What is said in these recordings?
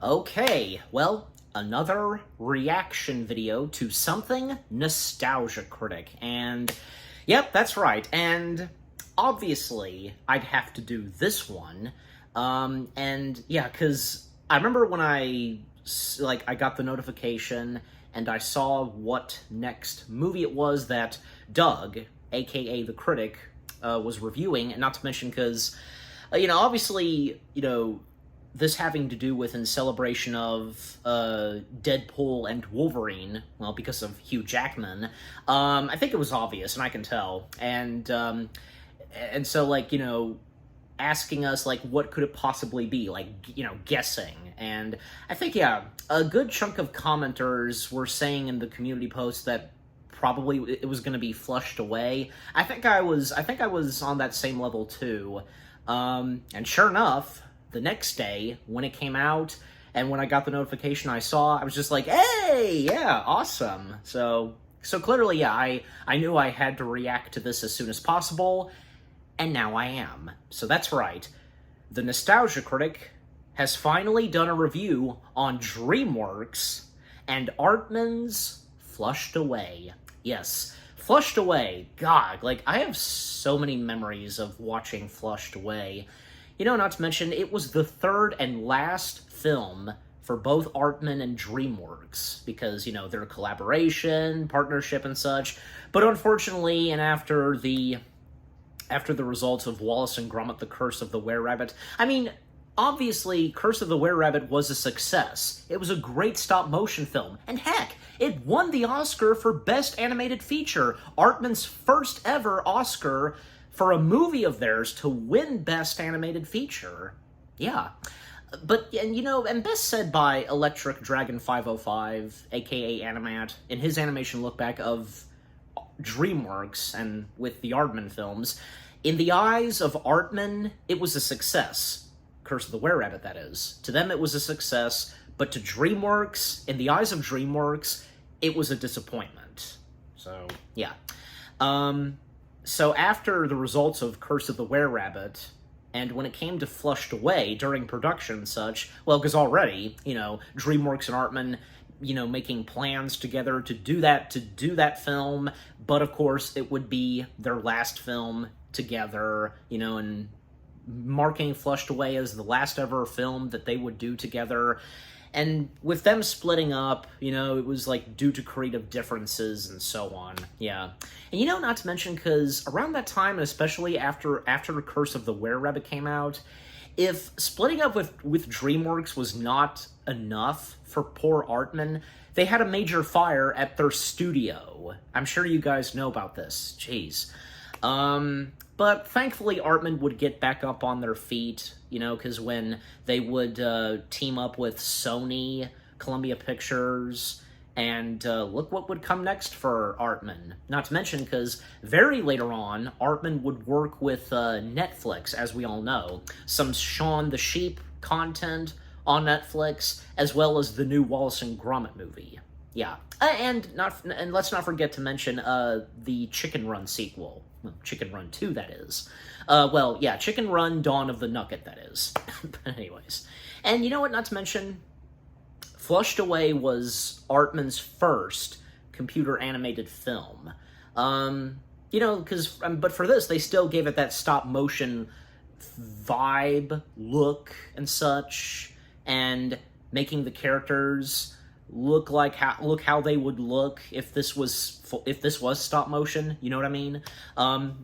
Okay, well, another reaction video to something Nostalgia Critic. And, yep, that's right. And obviously, I'd have to do this one. And yeah, because I remember when I got the notification and I saw what next movie it was that Doug, aka the Critic, was reviewing, and not to mention because, obviously, this having to do with in celebration of Deadpool and Wolverine, well, because of Hugh Jackman, I think it was obvious, and I can tell, and so, asking us, what could it possibly be, guessing, and I think, yeah, a good chunk of commenters were saying in the community post that probably it was going to be Flushed Away. I think I was on that same level, too, and sure enough, the next day, when it came out, and when I got the notification I saw, I was just like, hey, yeah, awesome. So clearly, yeah, I knew I had to react to this as soon as possible, and now I am. So that's right. The Nostalgia Critic has finally done a review on DreamWorks and Artman's Flushed Away. Yes, Flushed Away. God, I have so many memories of watching Flushed Away. Not to mention, it was the third and last film for both Artman and DreamWorks, because, their collaboration, partnership, and such. But unfortunately, and after the results of Wallace and Gromit: The Curse of the Were-Rabbit, obviously, Curse of the Were-Rabbit was a success. It was a great stop-motion film, and heck, it won the Oscar for Best Animated Feature, Artman's first ever Oscar for a movie of theirs to win Best Animated Feature. Yeah. But, and best said by Electric Dragon 505, aka Animat, in his animation look back of DreamWorks and with the Aardman films, in the eyes of Artman, it was a success. Curse of the Were-Rabbit, that is. To them, it was a success, but to DreamWorks, in the eyes of DreamWorks, it was a disappointment. So, yeah. So after the results of Curse of the Were-Rabbit, and when it came to Flushed Away during production and such, well, because already, DreamWorks and Artman, making plans together to do that film, but of course it would be their last film together, and marking Flushed Away as the last ever film that they would do together. And with them splitting up, it was, due to creative differences and so on. Yeah. And, not to mention, because around that time, especially after Curse of the Were-Rabbit came out, if splitting up with DreamWorks was not enough for poor Artman, they had a major fire at their studio. I'm sure you guys know about this. Jeez. But thankfully, Artman would get back up on their feet, because when they would team up with Sony, Columbia Pictures, and look what would come next for Artman. Not to mention, because very later on, Artman would work with Netflix, as we all know. Some Shaun the Sheep content on Netflix, as well as the new Wallace and Gromit movie. Yeah. And let's not forget to mention the Chicken Run sequel. Well, Chicken Run 2, that is. Chicken Run Dawn of the Nugget, that is. But anyways. And you know what, not to mention, Flushed Away was Artman's first computer-animated film. But for this, they still gave it that stop-motion vibe, look, and such, and making the characters look how they would look if this was stop motion. You know what I mean?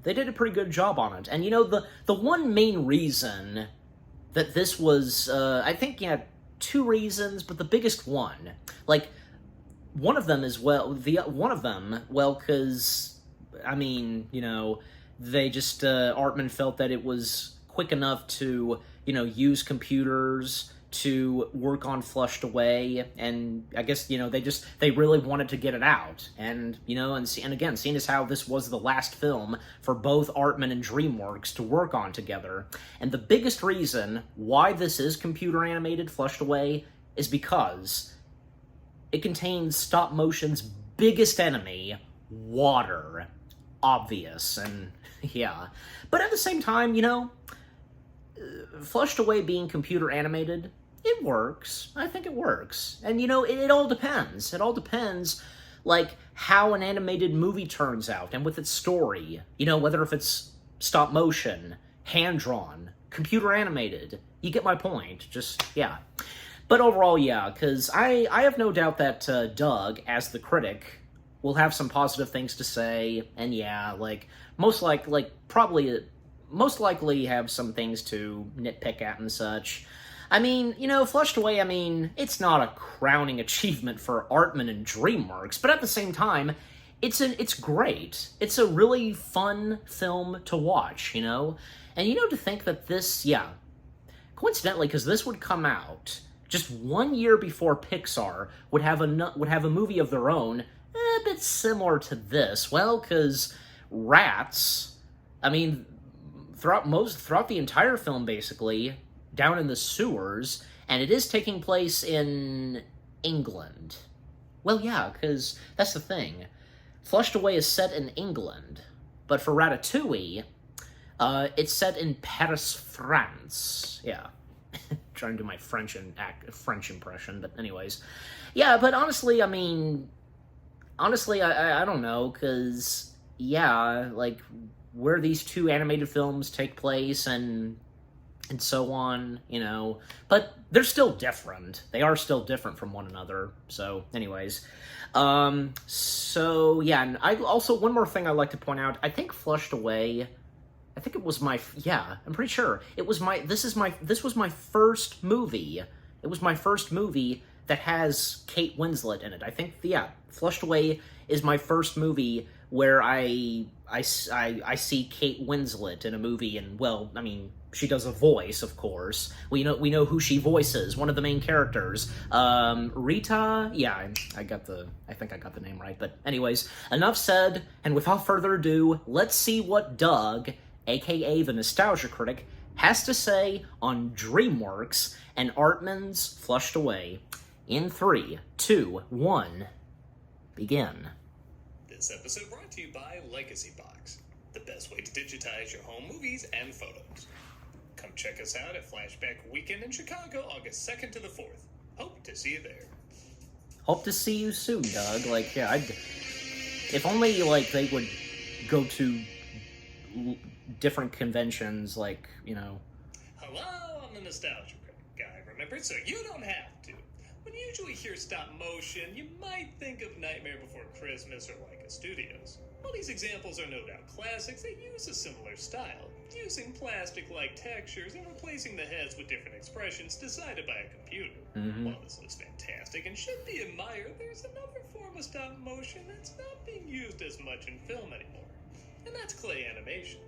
They did a pretty good job on it. And the one main reason that this was, I think, two reasons, but the biggest one, one of them is because they just Artman felt that it was quick enough to use computers to work on Flushed Away, and I guess, they really wanted to get it out, and, and again, seeing as how this was the last film for both Artman and DreamWorks to work on together, and the biggest reason why this is computer-animated Flushed Away is because it contains stop-motion's biggest enemy, water. Obvious, and yeah. But at the same time, Flushed Away being computer-animated, it works. I think it works. And, you know, it all depends. It all depends, like, how an animated movie turns out, and with its story. You know, whether if it's stop motion, hand-drawn, computer animated. You get my point. Just, yeah. But overall, yeah, because I have no doubt that Doug, as the critic, will have some positive things to say, and yeah, like, most likely have some things to nitpick at and such. I mean, you know, Flushed Away, I mean, it's not a crowning achievement for Artman and DreamWorks, but at the same time, it's great. It's a really fun film to watch, you know? And you know, to think that this, yeah, coincidentally, because this would come out just 1 year before Pixar would have a movie of their own, a bit similar to this. Well, because rats, I mean, throughout the entire film, basically, down in the sewers, and it is taking place in England. Well, yeah, because that's the thing. Flushed Away is set in England, but for Ratatouille, it's set in Paris, France. Yeah. Trying to do my French impression, but anyways. Yeah, but honestly, I mean, I don't know, because, yeah, like, where these two animated films take place and so on, you know, but they're still different. They are still different from one another, so anyways. So, yeah, and I also, one more thing I'd like to point out, I think Flushed Away, I think it was I'm pretty sure, this was my first movie. It was my first movie that has Kate Winslet in it. I think, yeah, Flushed Away is my first movie where I see Kate Winslet in a movie, and, well, I mean, she does a voice, of course. We know who she voices, one of the main characters. Rita? Yeah, I think I got the name right, but anyways, enough said, and without further ado, let's see what Doug, aka the Nostalgia Critic, has to say on DreamWorks and Artman's Flushed Away. In 3, 2, 1, begin. This episode brought to you by Legacy Box, the best way to digitize your home movies and photos. Come check us out at Flashback Weekend in Chicago, August 2nd to the 4th. Hope to see you there. Hope to see you soon, Doug. Like, yeah, if only, like, they would go to different conventions, like, you know. Hello, I'm the Nostalgia Critic guy, remember? So you don't have to. When you usually hear stop motion, you might think of Nightmare Before Christmas or Leica Studios. Well, these examples are no doubt classics that use a similar style, using plastic-like textures and replacing the heads with different expressions decided by a computer. While this looks fantastic and should be admired, there's another form of stop motion that's not being used as much in film anymore, and that's clay animation.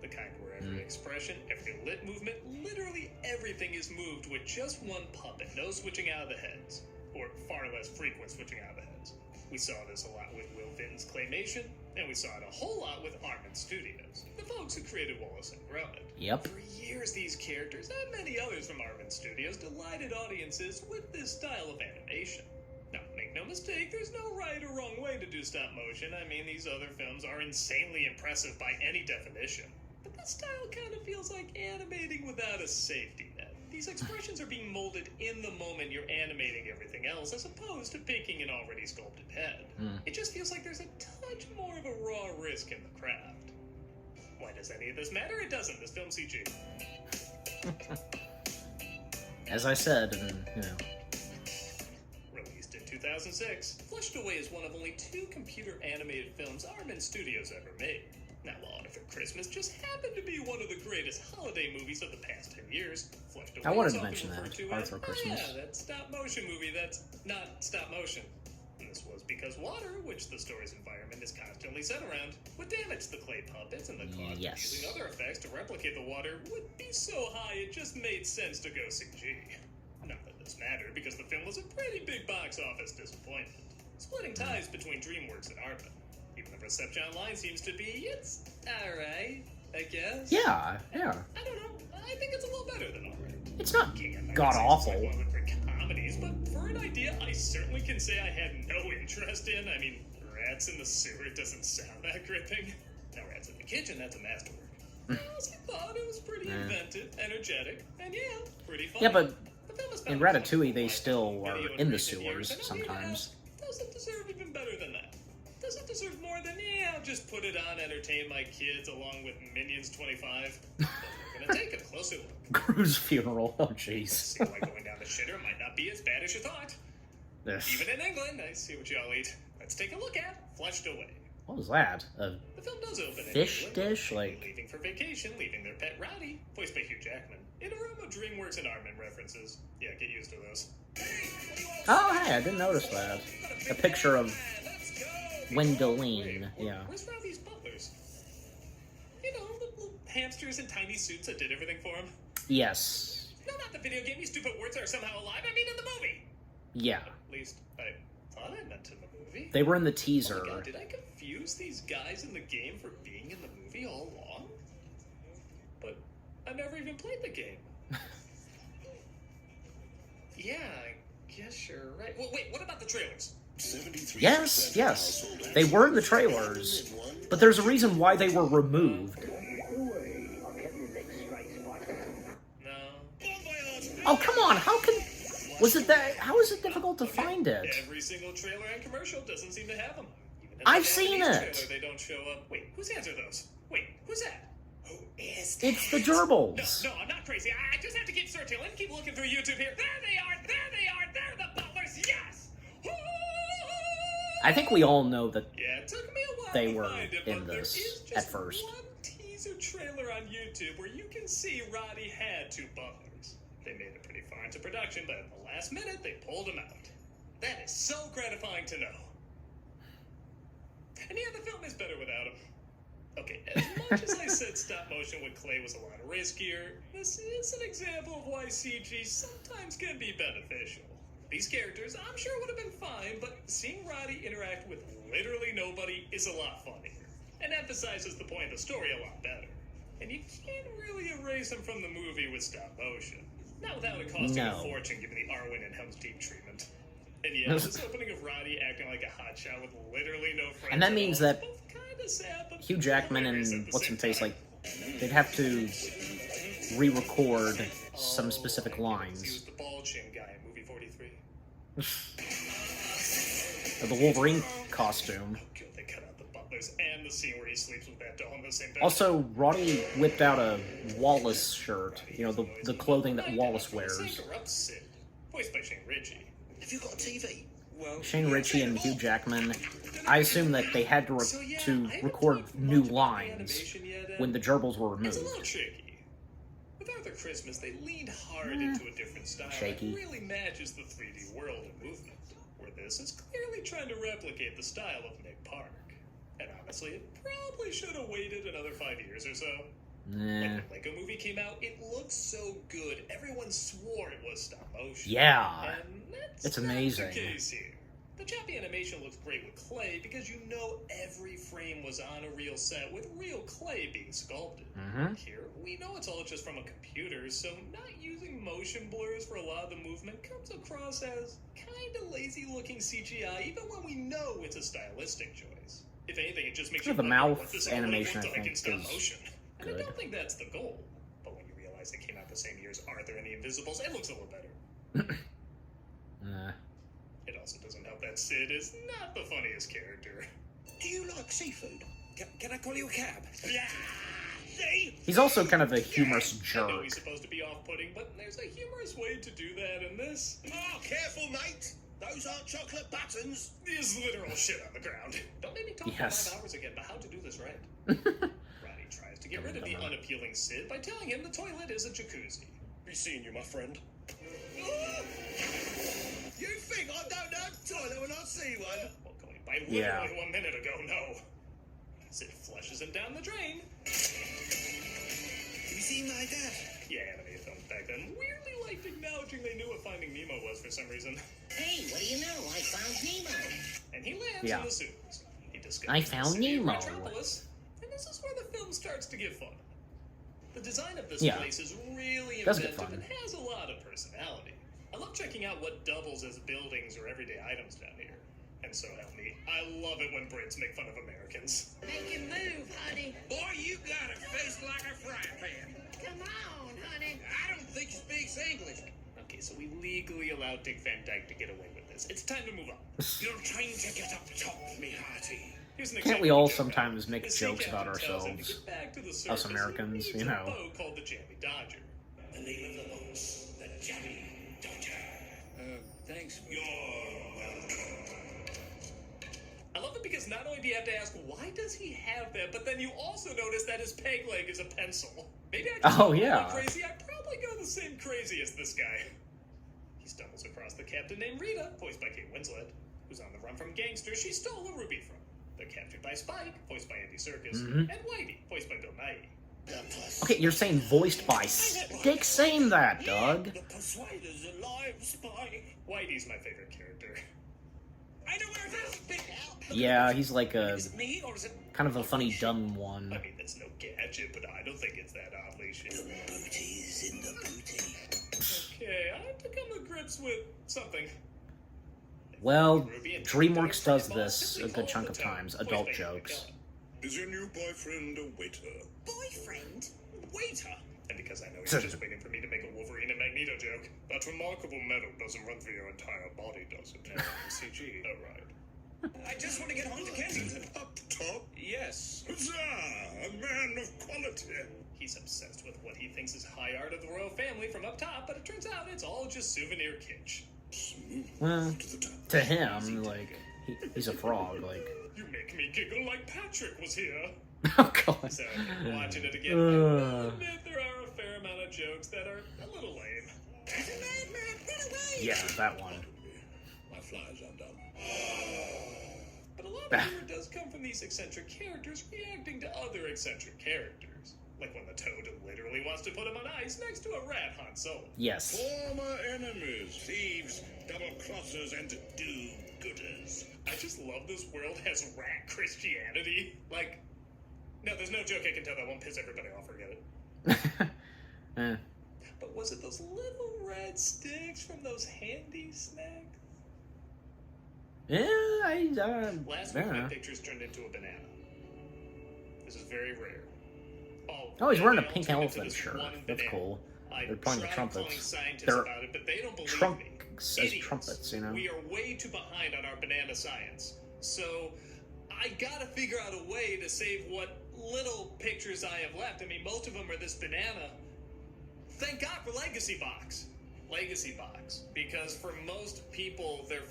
The kind where every expression, every lip movement, literally everything is moved with just one puppet, no switching out of the heads, or far less frequent switching out of the heads. We saw this a lot with Will Vinton's Claymation, and we saw it a whole lot with Artman Studios, the folks who created Wallace and Gromit. Yep. For years, these characters, and many others from Artman Studios, delighted audiences with this style of animation. Now, make no mistake, there's no right or wrong way to do stop motion. I mean, these other films are insanely impressive by any definition. But this style kind of feels like animating without a safety net. These expressions are being molded in the moment you're animating everything else, as opposed to picking an already sculpted head. It just feels like there's a touch more of a raw risk in the craft. Why does any of this matter? It doesn't. This film's CG. As I said, and, you know. Released in 2006, Flushed Away is one of only 2 computer-animated films Artman Studios ever made. Now, Law for Christmas just happened to be one of the greatest holiday movies of the past 10 years. Flushed Away I wanted to mention that, Arthur Christmas. Yeah, that stop-motion movie that's not stop-motion. And this was because water, which the story's environment is constantly set around, would damage the clay puppets, and the cost of using other effects to replicate the water would be so high it just made sense to go CG. Not that this mattered, because the film was a pretty big box office disappointment, splitting ties between DreamWorks and Artman. Even the reception online seems to be, it's alright, I guess. Yeah. I don't know. I think it's a little better than alright. It's not god-awful. Like one of the comedies, but for an idea I certainly can say I had no interest in. I mean, Rats in the Sewer doesn't sound that gripping. Now, Rats in the Kitchen, that's a masterwork. I also thought it was pretty inventive, energetic, and yeah, pretty funny. Yeah, but The film is In found Ratatouille, they wide still are video in the recent years, sewers and on the other hand, sometimes. does it deserve even better than that? Does it deserve more than, I'll just put it on, entertain my kids along with Minions 25? We're gonna take a closer look. Gru's funeral. Oh, jeez. Seems like going down the shitter might not be as bad as you thought. Even in England, I see what y'all eat. Let's take a look at Flushed Away. What was that? A The film does open fish in England. dish? Like, Leaving for vacation, leaving their pet Rowdy, voiced by Hugh Jackman. In a room of DreamWorks and Armin references. Yeah, get used to those. oh, hey, I didn't notice that. A picture of Let's go! Gwendoline. Wait, Yeah. Where's Rowdy's butlers? You know, the little hamsters in tiny suits that did everything for him. Yes. No, not the video game. You stupid words are somehow alive. I mean, in the movie. Yeah. At least I thought I meant in the movie. They were in the Oh teaser. my God, did I confuse these guys in the game for being in the movie all along? But I never even played the game. Yeah, I guess you're right. Well, wait, what about the trailers? Yes, yes. They were in the trailers, but there's a reason why they were removed. No. Oh, come on, how can... Was it that... How is it difficult to find it? Every single trailer and commercial doesn't seem to have them. Even in I've the seen Japanese it. Trailer, they don't show up. Wait, whose hands are those? Wait, who's that? Who is that? It's the gerbils. No, I'm not crazy. I just have to keep searching. Let me keep looking through YouTube here. There they are! There they are! They're the butlers! Yes! I think we all know that Yeah, it took me a while they to were find it, in but there this is just at first. one teaser trailer on YouTube where you can see Roddy had two butlers. They made it pretty far into production, but at the last minute, they pulled him out. That is so gratifying to know. And yeah, the film is better without him. Okay, as much as I said stop motion with clay was a lot riskier, this is an example of why CG sometimes can be beneficial. These characters, I'm sure, would have been fine, but seeing Roddy interact with literally nobody is a lot funnier, and emphasizes the point of the story a lot better. And you can't really erase him from the movie with stop motion. Not without it costing a fortune given the Arwen and Helm's Deep treatment. And yeah, this opening of Roddy acting like a hotshot with literally no friends. And that means that both kinda sad, but Hugh Jackman hilarious at and the what's same in face, time. like, they'd have to re-record some specific He was lines. the bald chin guy in movie 43. Or the Wolverine costume. Oh, good, they cut out the butlers and the scene where he sleeps with that doll in the same bed. Also, Roddy whipped out a Wallace shirt. You know, the clothing that Wallace wears. Voiced by Shane Ritchie. Have you got a TV? Well, Shane Ritchie and Hugh Jackman. I assume that they had to record new lines when the gerbils were It's a removed. little tricky. With Arthur Christmas, they leaned hard into a different style shaky. that really matches the 3D world and movement, where this is clearly trying to replicate the style of Nick Park. And honestly, it probably should have waited another 5 years or so. Nah. When the Lego movie came out, it looked so good, everyone swore it was stop motion. Yeah. And that's It's not amazing. the case here. The choppy animation looks great with clay because you know every frame was on a real set with real clay being sculpted. Mhm. Here, we know it's all just from a computer, so not using motion blurs for a lot of the movement comes across as kinda lazy looking CGI, even when we know it's a stylistic choice. If anything, it just makes you The wonder mouth what this all would have animation, looked I like in think, stop is motion. And I good. don't think that's the goal. But when you realize it came out the same year as Arthur and the Invisibles, it looks a little better. Nah. It also doesn't help that Sid is not the funniest character. do you like seafood? Can I call you a cab? Yeah, see? He's also kind of a humorous I know jerk. he's supposed to be off-putting, but there's a humorous way to do that in this. Oh, careful, mate. Those aren't chocolate buttons. There's literal shit on the ground. Don't make me talk Yes. for 5 hours again about how to do this right. Roddy tries to get rid of the unappealing Sid by telling him the toilet is a jacuzzi. Be seeing you, my friend. You think I don't know a toilet when I see one? Well, going by literally Yeah. 1 minute ago, no. Sid flushes him down the drain. Have you seen my dad? Yeah, animated films back then weirdly liked acknowledging they knew what Finding Nemo was for some reason. Hey, what do you know? I found Nemo. And he lands Yeah. in the sewers. He discovers I the found city of Nemo. Metropolis, and this is where the film starts to get fun. The design of this Yeah. place is really Does get inventive fun. and has a lot of personality. I love checking out what doubles as buildings or everyday items down here. And so help me, I love it when Brits make fun of Americans. Make him move, honey. Boy, you got a face like a frying pan. Come on, honey. I don't think he speaks English. Okay, so we legally allowed Dick Van Dyke to get away with this. It's time to move on. You're trying to get up top, me hearty. Here's an Can't we example all of a joke sometimes now. make The sea jokes about captain tells him to ourselves? get back to the Us surface, Americans, and he you leaves know. a boat called the Jammy Dodger. The name of the boat's the Jammy Dodger. Thanks. You're welcome. I love it because not only do you have to ask, why does he have that, but then you also notice that his peg leg is a pencil. Maybe I just Oh, go yeah. crazy. I probably go the same crazy as this guy. He stumbles across the captain named Rita, voiced by Kate Winslet, who's on the run from gangsters she stole a ruby from. They're captured by Spike, voiced by Andy Serkis, and Whitey, voiced by Bill Nighy. Okay, you're saying voiced by Dick's saying that, Doug. The Persuader's alive, Spike. Whitey's my favorite character. I know where it is. Big help. Yeah, he's like a Is it me or is it kind of a funny dumb one. I mean, it's no gadget, but I don't think it's that oddly shaped. the booty's in the booty? Okay, I have to come to grips with something. Well, Ruby and DreamWorks does Fireball this simply a good hold chunk the of town, times, voiced adult by Ian jokes. McKellen. Is your new boyfriend a waiter? Boyfriend? Waiter! And because I know you're just waiting for me to make a Wolverine and Magneto joke. That remarkable metal doesn't run through your entire body, does it? CG. Oh, right. I just want to get home to Kensington. Up top? Yes. Huzzah! A man of quality. He's obsessed with what he thinks is high art of the royal family from up top, but it turns out it's all just souvenir kitsch. Well, To the top. to him, like, he's a frog, like... You make me giggle like Patrick was here. Oh, God. So, watching it again, I will admit there are a fair amount of jokes that are a little lame. There's a madman! Run away! Yeah, that one. My fly's undone. But a lot of humor does come from these eccentric characters reacting to other eccentric characters. Like when the Toad literally wants to put him on ice next to a rat Han Solo. Yes. Former enemies, thieves, double-crossers, and do-gooders. I just love this world has rat Christianity. Like, no, there's no joke I can tell that won't piss everybody off, forget it. Eh. But was it those little red sticks from those handy snacks? Yeah, Last I week, don't my know. pictures turned into a banana. This is very rare. Oh, he's wearing a they all pink turned into elephant this shirt. one That's banana. cool. I They're playing the tried calling trumpets. scientists They're about it, but they don't believe me. trunks as Idiots. trumpets, you know? We are way too behind on our banana science. So I gotta figure out a way to save what little pictures I have left. I mean, most of them are this banana. Thank God for Legacy Box. Legacy Box. Because for most people, they're...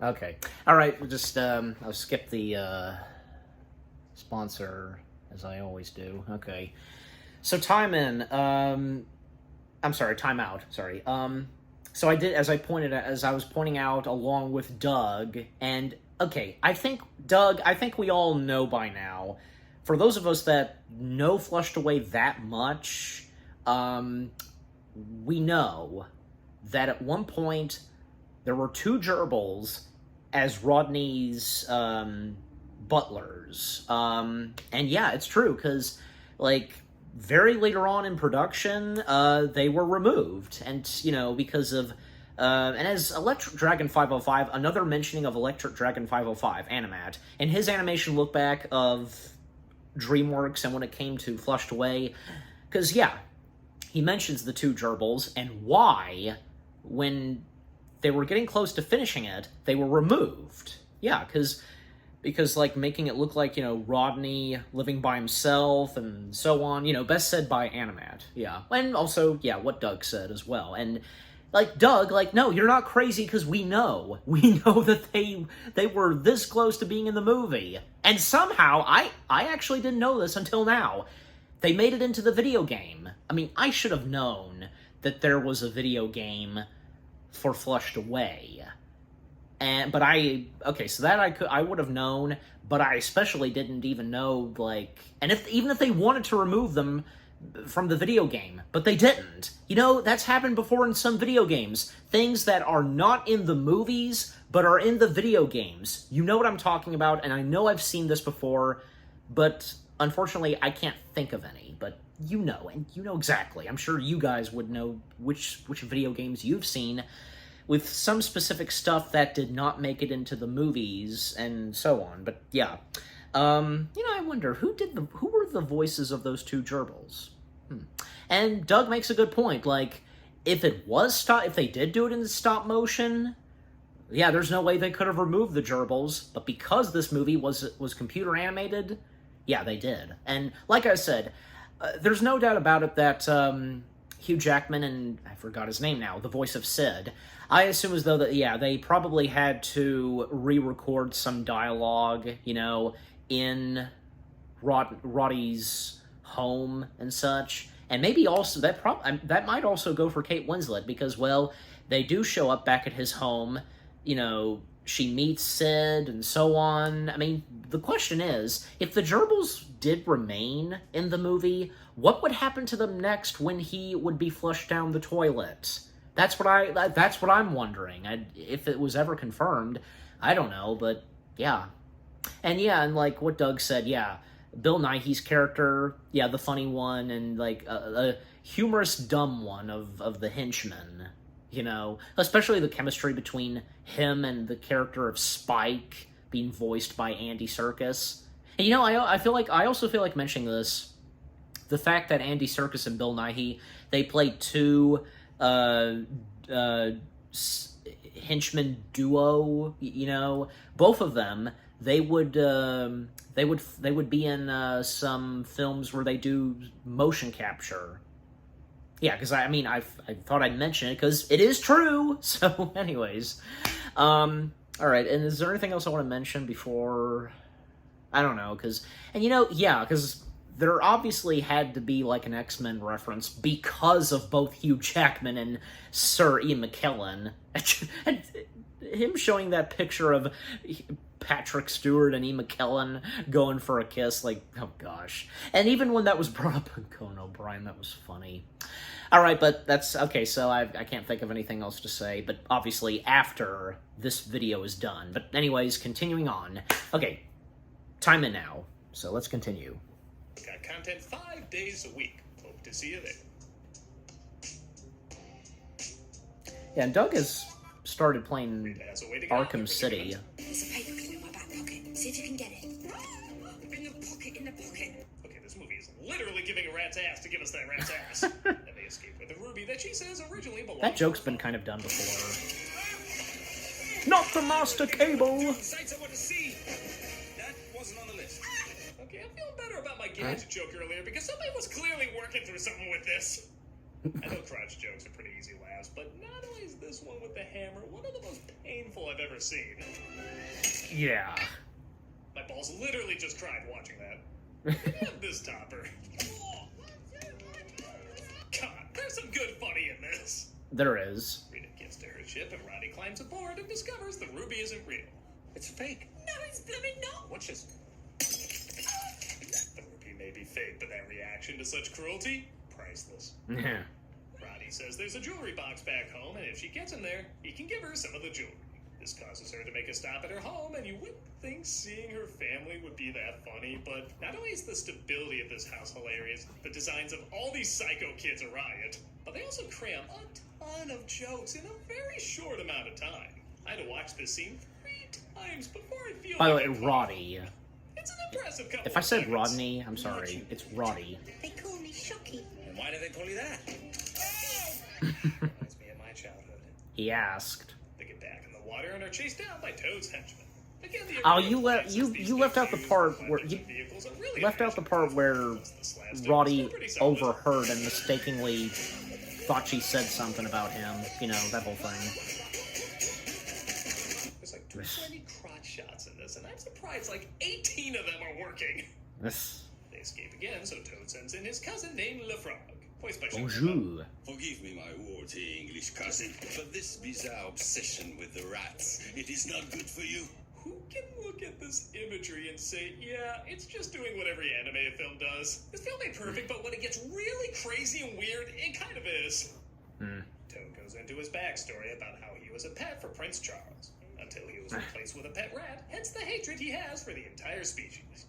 Okay. Alright, we'll just, I'll skip the, sponsor, as I always do. Okay. So, time out, sorry. So I did, as I was pointing out along with Doug, and, okay, I think we all know by now, for those of us that know Flushed Away that much, we know that at one point, there were two gerbils as Rodney's, butlers. And yeah, it's true, because, like, very later on in production, they were removed, and, you know, because of, and as Electric Dragon 505, another mentioning of Electric Dragon 505, Animat, and his animation look back of DreamWorks and when it came to Flushed Away, because, yeah, he mentions the two gerbils, and why, when they were getting close to finishing it, they were removed. Yeah, because, like, making it look like, you know, Rodney living by himself and so on, you know, best said by Animat, yeah. And also, yeah, what Doug said as well. And, like, Doug, like, no, you're not crazy, because we know that they were this close to being in the movie. And somehow, I actually didn't know this until now, they made it into the video game. I mean, I should have known that there was a video game for Flushed Away. But so that I would have known, but I especially didn't even know, like, and even if they wanted to remove them from the video game, but they didn't. You know, that's happened before in some video games. Things that are not in the movies, but are in the video games. You know what I'm talking about, and I know I've seen this before, but unfortunately I can't think of any, but you know, and you know exactly. I'm sure you guys would know which video games you've seen, with some specific stuff that did not make it into the movies, and so on. But yeah, you know, I wonder who were the voices of those two gerbils. And Doug makes a good point. Like, if they did do it in stop motion, yeah, there's no way they could have removed the gerbils, but because this movie was computer animated, yeah, they did. And like I said, there's no doubt about it that Hugh Jackman, and I forgot his name now, the voice of Sid, I assume as though that, yeah, they probably had to re-record some dialogue, you know, in Roddy's home and such. And maybe also, that might also go for Kate Winslet, because, well, they do show up back at his home, you know, she meets Sid and so on. I mean, the question is, if the gerbils did remain in the movie, what would happen to them next when he would be flushed down the toilet? That's what I'm wondering. If it was ever confirmed, I don't know, but yeah. And like what Doug said, yeah, Bill Nighy's character, yeah, the funny one, and like a humorous dumb one of the henchman, you know, especially the chemistry between him and the character of Spike being voiced by Andy Serkis. And you know, I also feel like mentioning this, the fact that Andy Serkis and Bill Nighy, they play two henchman duo, you know, both of them, they would be in some films where they do motion capture. Yeah, because I thought I'd mention it because it is true. So, anyways, all right. And is there anything else I want to mention before? I don't know, because there obviously had to be like an X-Men reference because of both Hugh Jackman and Sir Ian McKellen, and him showing that picture of Patrick Stewart and Ian McKellen going for a kiss, like, oh gosh. And even when that was brought up on Conan O'Brien, that was funny. All right, but that's okay. So I can't think of anything else to say, but obviously after this video is done. But anyways, continuing on. Okay, time in now. So let's continue. Got content 5 days a week. Hope to see you there. Yeah, and Doug has started playing As a way to get out there Arkham for City. There's a paperclip in my back pocket. See if you can get it. In the pocket. Okay, this movie is literally giving a rat's ass to give us that rat's ass. And they escape with a ruby that she says originally belonged. That joke's been kind of done before. Not the Master Cable! Sights I want to see. That wasn't on the list. Okay, I'm feeling better about my gadget joke earlier because somebody was clearly working through something with this. I know crotch jokes are pretty easy laughs, but not only is this one with the hammer one of the most painful I've ever seen. Yeah. My balls literally just cried watching that. Let me have this topper. God, there's some good funny in this. There is. Rita gets to her ship and Roddy climbs aboard and discovers the ruby isn't real. It's fake. No, it's blooming not. Watch this. The ruby may be fake, but that reaction to such cruelty, priceless. Yeah. Roddy says there's a jewelry box back home, and if she gets in there, he can give her some of the jewelry. This causes her to make a stop at her home, and you wouldn't think seeing her family would be that funny, but not only is the stability of this house hilarious, the designs of all these psycho kids a riot, but they also cram a ton of jokes in a very short amount of time. I had to watch this scene 3 times before I feel By the like way, it. Roddy. It's an impressive couple If I of said seconds. Rodney, I'm sorry. It's Roddy. They call me Shocky. And why do they call you that? Reminds me of my childhood. He asked. They get back in the water and are chased down by Toad's henchmen. Again, the Oh, array you of left devices these you left out the things part use, where weapons, you and vehicles are really left out the part where Plus the slapstick Roddy was pretty solid. overheard and mistakenly thought she said something about him. You know, that whole thing. There's like 20 crotch shots in this, and I'm surprised like 18 of them are working. This. They escape again, so Toad sends in his cousin named LeFrog, voiced by Sean Bonjour. Forgive me, my warty English cousin, but this bizarre obsession with the rats, it is not good for you. Who can look at this imagery and say, yeah, it's just doing what every anime film does? This film ain't perfect, but when it gets really crazy and weird, it kind of is. Toad goes into his backstory about how he was a pet for Prince Charles, until he was replaced with a pet rat, hence the hatred he has for the entire species.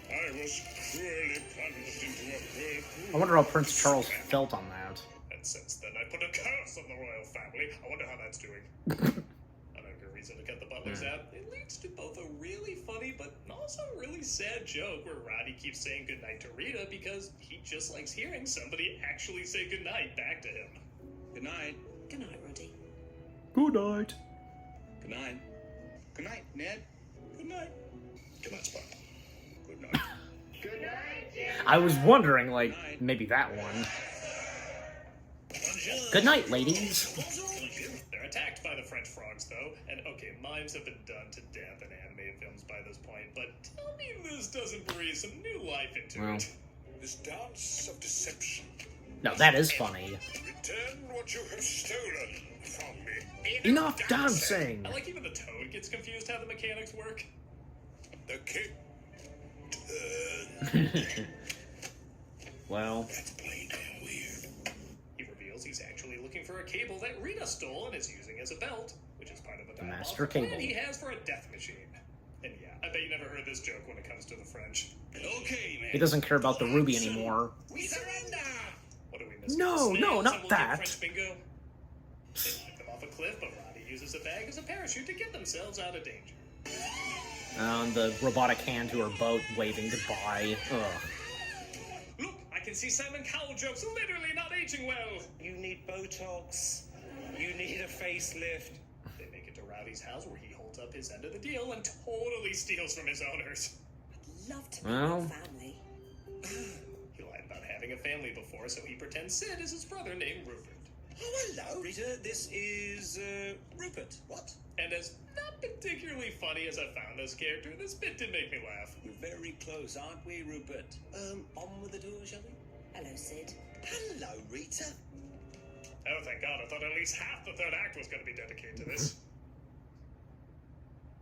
I was cruelly plunged into a whirlpool. I wonder how Prince Charles felt on that. And since then, I put a curse on the royal family. I wonder how that's doing. Another reason to cut the butlers out, it leads to both a really funny but also really sad joke where Roddy keeps saying goodnight to Rita because he just likes hearing somebody actually say goodnight back to him. Good night. Good night, Roddy. Good night. Good night. Good night, Ned. Good night. Good night, Spot. Good night. Good night, Jim. I was wondering, like, maybe that one. Good night, ladies. They're attacked by the French frogs, though, and okay, mimes have been done to death in animated films by this point, but tell me this doesn't breathe some new life into Well. it. This dance of deception. No, that is funny. Return what you have stolen from me. Enough dancing! I like even the Toad gets confused how the mechanics work. The king. Well, That's plain and weird. He reveals he's actually looking for a cable that Rita stole and is using as a belt, which is part of a master diabolical plan cable. he has for a death machine. And yeah, I bet you never heard this joke when it comes to the French. Okay, man. he doesn't care about the ruby anymore. We surrender. What do we miss? No, Snails, no, and not we'll get that. French bingo. They knock them off a cliff, but Roddy uses a bag as a parachute to get themselves out of danger. The robotic hand to her boat waving goodbye. Ugh. Look, I can see Simon Cowell jokes literally not aging well. You need Botox. You need a facelift. They make it to Rowdy's house where he holds up his end of the deal and totally steals from his owners. Love to meet Well. your family. He lied about having a family before, so he pretends Sid is his brother named Rupert. Oh, hello, Rita. This is, Rupert. What? And as not particularly funny as I found this character, this bit did make me laugh. We're very close, aren't we, Rupert? On with the tour, shall we? Hello, Sid. Hello, Rita. Oh, thank God, I thought at least half the third act was going to be dedicated to this.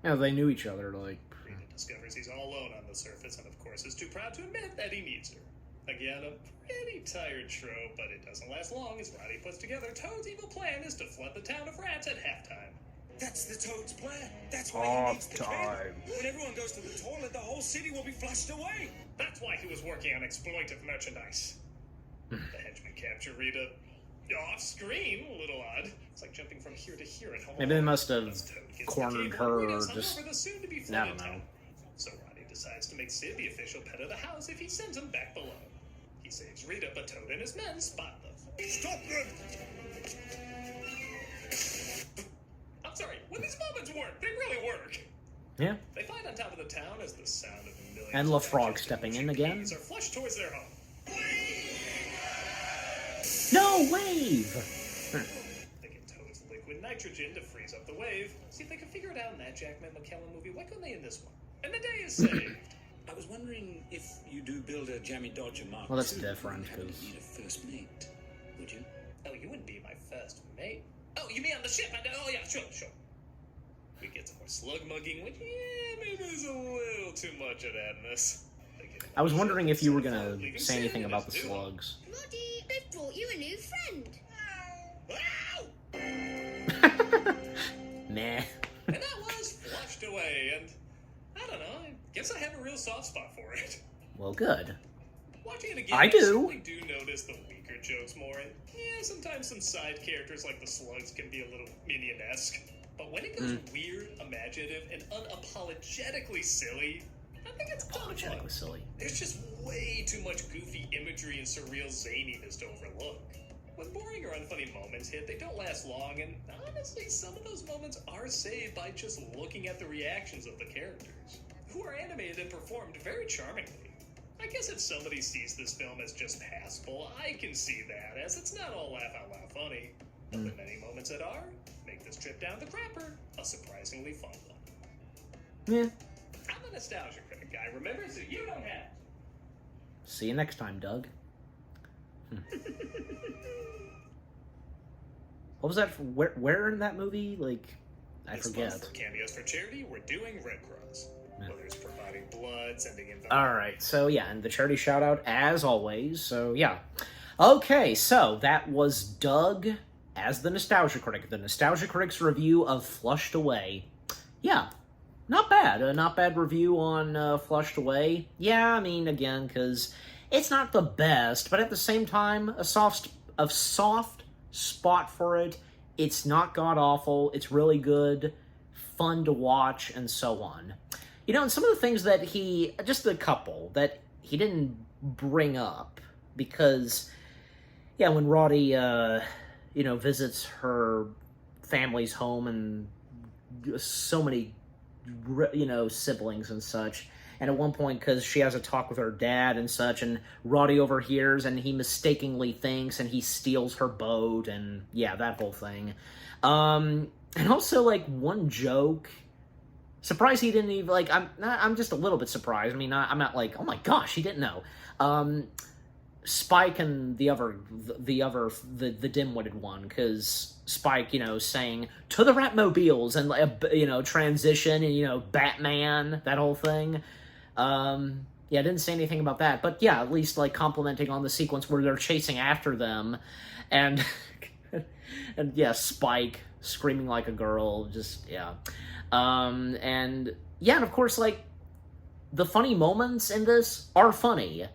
Yeah, they knew each other, like... Rita discovers he's all alone on the surface and, of course, is too proud to admit that he needs her. Again, a pretty tired trope, but it doesn't last long as Roddy puts together Toad's evil plan is to flood the town of rats at halftime. That's the Toad's plan. That's why he needs the Half-time. kid. When everyone goes to the toilet, the whole city will be flushed away. That's why he was working on exploitive merchandise. The henchmen capture Rita off-screen, a little odd. It's like jumping from here to here at home. Maybe they must have Once Toad gets the cornered cable, her or Rita's hung just... over the soon-to-be I flooded don't know. town. So Roddy decides to make Sid the official pet of the house if he sends him back below. He saves Rita, but Toad and his men spot them. Stop them! I'm sorry, when these moments work, they really work. Yeah. They fight on top of the town as the sound of millions And of LaFrog digest stepping in emotion again. bees are flushed towards their home. No, wave! They get Toad's liquid nitrogen to freeze up the wave. See if they can figure it out in that Jackman McKellen movie. Why couldn't they in this one? And the day is saved. I was wondering if you do build a Jammy Dodger Mark Well, that's II, different, you would 'cause- need a first mate, would you? Oh, you wouldn't be my first mate. Oh, you mean on the ship? Oh, yeah, sure. We get some more slug mugging, which, yeah, maybe there's a little too much of that in this. They get I was on the wondering ship if you were instead of gonna leaving say Sid anything and about the his duo. slugs. Roddy, they've brought you a new friend. Meh. And that was flushed away, and I don't know, I guess I have a real soft spot for it. Well, good. Watching it again, I do. certainly do notice the weaker jokes more, and yeah, sometimes some side characters like the slugs can be a little Minion-esque. But when it goes weird, imaginative, and unapologetically silly, I think it's kind of Apologetic fun. was silly. There's just way too much goofy imagery and surreal zaniness to overlook. When boring or unfunny moments hit, they don't last long, and honestly, some of those moments are saved by just looking at the reactions of the characters, who are animated and performed very charmingly. I guess if somebody sees this film as just passable, I can see that, as it's not all laugh-out-loud funny. But the many moments that are, make this trip down the crapper a surprisingly fun one. Yeah. I'm a nostalgia critic guy, remember? So you don't have to. See you next time, Doug. What was that? Where in that movie? Like, I This forget. month for cameos for charity, we're doing Red Cross. Yeah. Whether it's providing blood, sending in... Alright, so yeah, and the charity shout out as always, so yeah. Okay, so that was Doug as the Nostalgia Critic. The Nostalgia Critic's review of Flushed Away. Yeah, not bad. A not bad review on Flushed Away. Yeah, I mean, again, because it's not the best, but at the same time, a soft spot for it. It's not god-awful. It's really good, fun to watch, and so on. You know, and some of the things that just a couple, that he didn't bring up, because, yeah, when Roddy, visits her family's home and so many, siblings and such. And at one point, because she has a talk with her dad and such, and Roddy overhears, and he mistakenly thinks, and he steals her boat, and yeah, that whole thing. And also, like, one joke. Surprised he didn't even, like, I'm just a little bit surprised. I mean, I'm not like, oh my gosh, he didn't know. Spike and the dim-witted one, because Spike, saying, to the Ratmobiles, and, transition, and, Batman, that whole thing. Yeah, I didn't say anything about that, but yeah, at least, like, complimenting on the sequence where they're chasing after them, and, and yeah, Spike screaming like a girl, just, yeah. And, yeah, and of course, like, the funny moments in this are funny,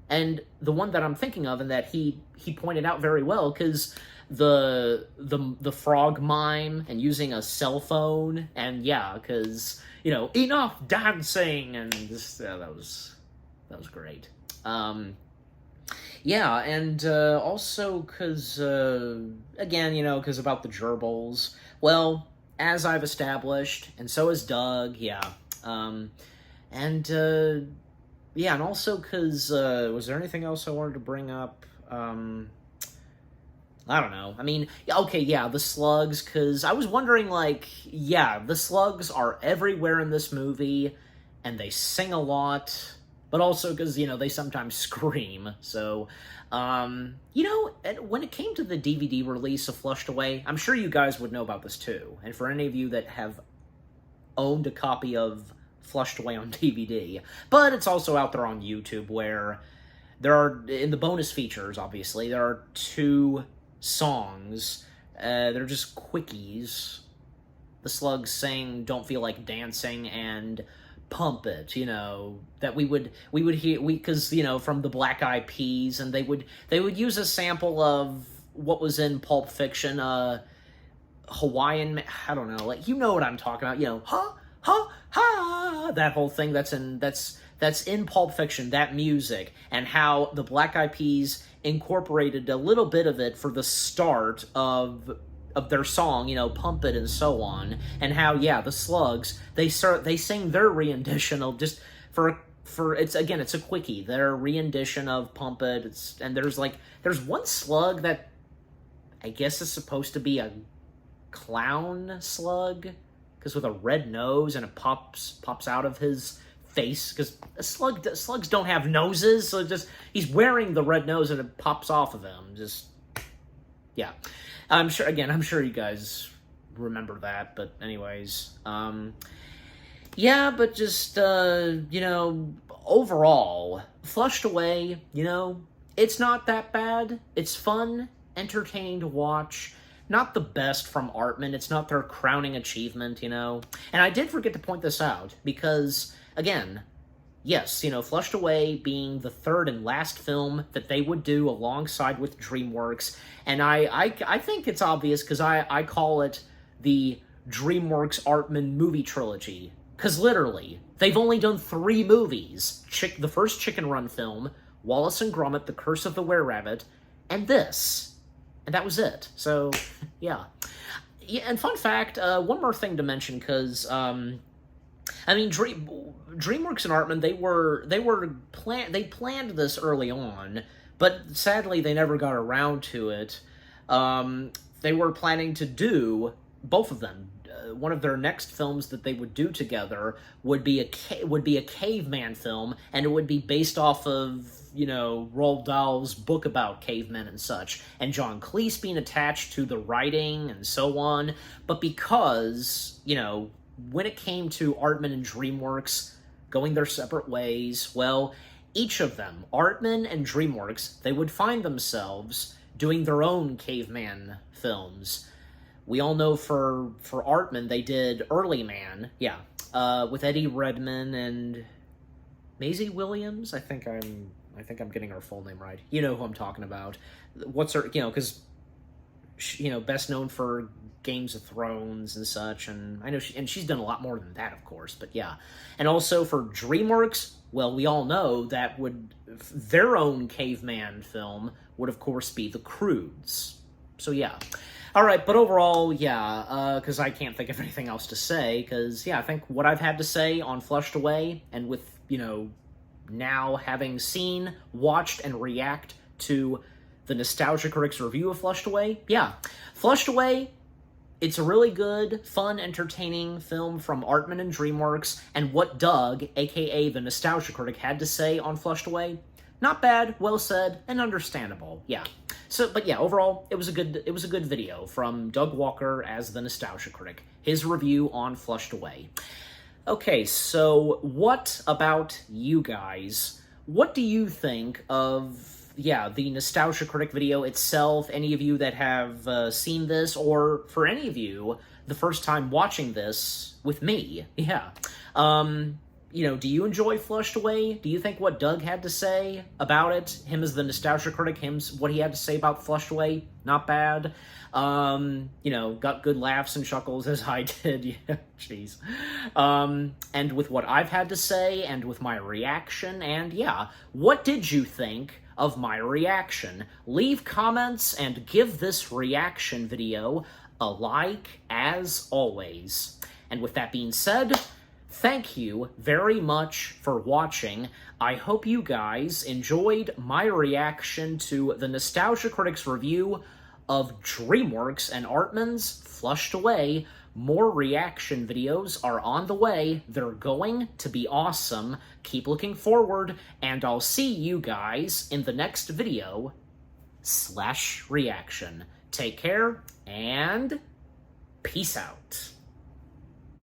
and the one that I'm thinking of, and that he pointed out very well, because the frog mime, and using a cell phone, and yeah, because, enough dancing, and just, that was great. Yeah, and also because, again, because about the gerbils, well, as I've established, and so has Doug, yeah, and yeah, and also because, was there anything else I wanted to bring up? I don't know. I mean, okay, yeah, the slugs, because I was wondering, like, yeah, the slugs are everywhere in this movie, and they sing a lot, but also because, they sometimes scream, so, when it came to the DVD release of Flushed Away, I'm sure you guys would know about this too, and for any of you that have owned a copy of Flushed Away on DVD, but it's also out there on YouTube, where there are, in the bonus features, obviously, there are 2 songs. They're just quickies. The slugs sing Don't Feel Like Dancing and Pump It, that we would hear, because, from the Black Eyed Peas, and they would use a sample of what was in Pulp Fiction, Hawaiian, I don't know, like, what I'm talking about, ha, ha, ha, that whole thing that's in Pulp Fiction, that music, and how the Black Eyed Peas incorporated a little bit of it for the start of their song, Pump It and so on, and how, yeah, the slugs, they sing their rendition of, just for it's a quickie, their rendition of Pump It, and there's one slug that I guess is supposed to be a clown slug, because with a red nose, and it pops out of his face, because slugs don't have noses, so he's wearing the red nose and it pops off of him. Just, yeah. I'm sure you guys remember that, but anyways, yeah, but just, overall, Flushed Away, it's not that bad. It's fun, entertaining to watch. Not the best from Artman. It's not their crowning achievement, And I did forget to point this out, because, again, yes, Flushed Away being the third and last film that they would do alongside with DreamWorks, and I think it's obvious, because I call it the DreamWorks Artman movie trilogy, because literally, they've only done 3 movies. The first Chicken Run film, Wallace and Gromit, The Curse of the Were-Rabbit, and this. And that was it. So, yeah. Yeah, and fun fact, one more thing to mention, because, DreamWorks and Artman, they planned this early on, but sadly they never got around to it. They were planning to do both of them. One of their next films that they would do together would be a caveman film, and it would be based off of, Roald Dahl's book about cavemen and such, and John Cleese being attached to the writing and so on. But because, when it came to Artman and DreamWorks going their separate ways, well, each of them, Artman and DreamWorks, they would find themselves doing their own caveman films. We all know for Artman, they did Early Man, yeah, with Eddie Redmayne and Maisie Williams. I think I'm getting her full name right. You know who I'm talking about. What's her, because, best known for Games of Thrones and such, and I know she's done a lot more than that, of course, but yeah. And also for DreamWorks, well, we all know their own caveman film would, of course, be The Croods. So yeah. Alright, but overall, yeah, because I can't think of anything else to say, because, yeah, I think what I've had to say on Flushed Away, and with, you know, now having seen, watched, and react to the Nostalgia Critic's review of Flushed Away, yeah. Flushed Away, it's a really good, fun, entertaining film from Artman and DreamWorks, and what Doug, aka the Nostalgia Critic, had to say on Flushed Away, not bad, well said, and understandable, yeah. So, but yeah, overall, it was a good video from Doug Walker as the Nostalgia Critic, his review on Flushed Away. Okay, so what about you guys? What do you think of, yeah, the Nostalgia Critic video itself? Any of you that have seen this, or for any of you, the first time watching this with me, yeah. You know, do you enjoy Flushed Away? Do you think what Doug had to say about it, him as the Nostalgia Critic, what he had to say about Flushed Away, not bad? You know, got good laughs and chuckles as I did, yeah, jeez. And with what I've had to say, and with my reaction, and yeah, what did you think of my reaction? Leave comments and give this reaction video a like, as always. And with that being said, thank you very much for watching. I hope you guys enjoyed my reaction to the Nostalgia Critic's review of DreamWorks and Artman's Flushed Away. More reaction videos are on the way. They're going to be awesome. Keep looking forward, and I'll see you guys in the next video / reaction. Take care, and peace out.